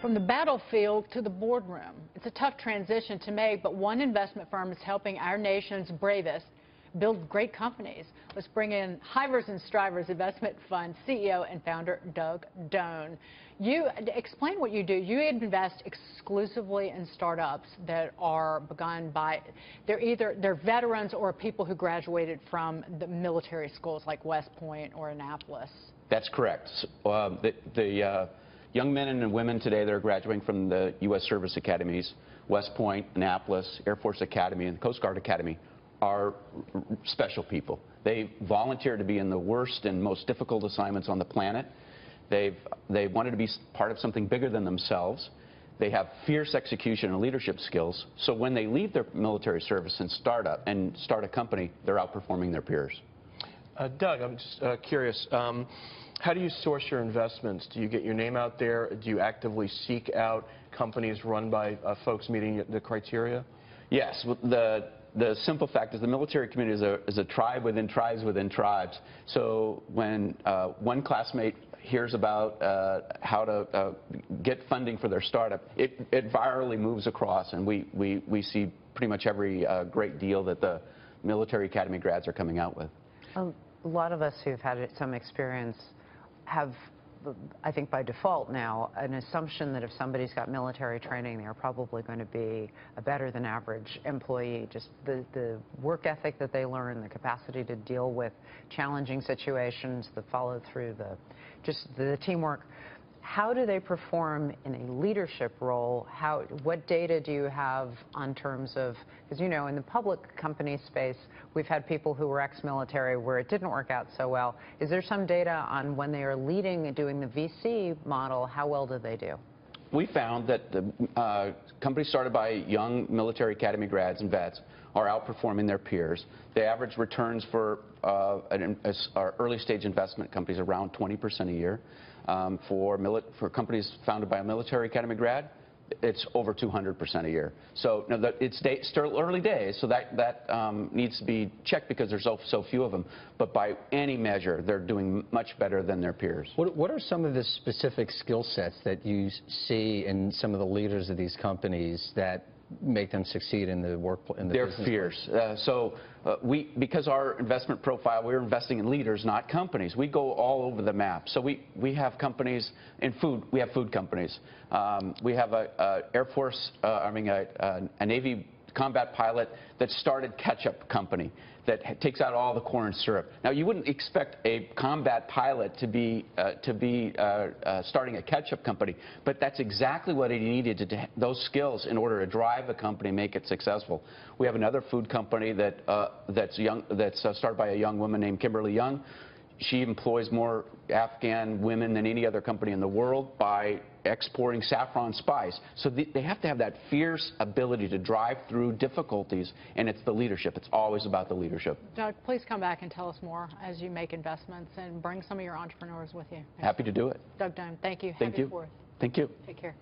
From the battlefield to the boardroom. It's a tough transition to make, but one investment firm is helping our nation's bravest build great companies. Let's bring in Hivers and Strivers Investment Fund CEO and founder Doan. You explain what you do. You invest exclusively in startups that are begun by they're veterans or people who graduated from the military schools like West Point or Annapolis. That's correct. The young men and women today that are graduating from the U.S. Service Academies, West Point, Annapolis, Air Force Academy, and Coast Guard Academy are special people. They volunteer to be in the worst and most difficult assignments on the planet. They wanted to be part of something bigger than themselves. They have fierce execution and leadership skills. So when they leave their military service and start a company, they're outperforming their peers. Doug, I'm just curious. How do you source your investments? Do you get your name out there? Do you actively seek out companies run by folks meeting the criteria? Yes. The simple fact is the military community is a tribe within tribes within tribes. So when one classmate hears about how to get funding for their startup, it virally moves across, and we see pretty much every great deal that the military academy grads are coming out with. A lot of us who've had some experience have, I think by default now, an assumption that if somebody's got military training, they're probably going to be a better than average employee. Just the work ethic that they learn, the capacity to deal with challenging situations, the follow through, just the teamwork. How do they perform in a leadership role? What data do you have on terms of, because you know, in the public company space, we've had people who were ex-military where it didn't work out so well. Is there some data on when they are leading and doing the VC model, how well do they do? We found that the companies started by young military academy grads and vets are outperforming their peers. The average returns for our early stage investment companies around 20% a year. For companies founded by a military academy grad, it's over 200% a year. So now it's still early days, so that needs to be checked because there's so few of them. But by any measure, they're doing much better than their peers. What are some of the specific skill sets that you see in some of the leaders of these companies that make them succeed in the work? They're fierce. Because our investment profile, we're investing in leaders, not companies. We go all over the map. So we have companies in food. We have food companies. We have a Navy combat pilot that started ketchup company that takes out all the corn syrup. Now, you wouldn't expect a combat pilot to be starting a ketchup company, but that's exactly what he needed, those skills in order to drive a company, make it successful. We have another food company that's started by a young woman named Kimberly Young. She employs more Afghan women than any other company in the world by exporting saffron spice. So they have to have that fierce ability to drive through difficulties, and it's the leadership. It's always about the leadership. Doug, please come back and tell us more as you make investments and bring some of your entrepreneurs with you. Happy to do it. Doug Doan, thank you. Thank you. Happy 4th. Thank you. Take care.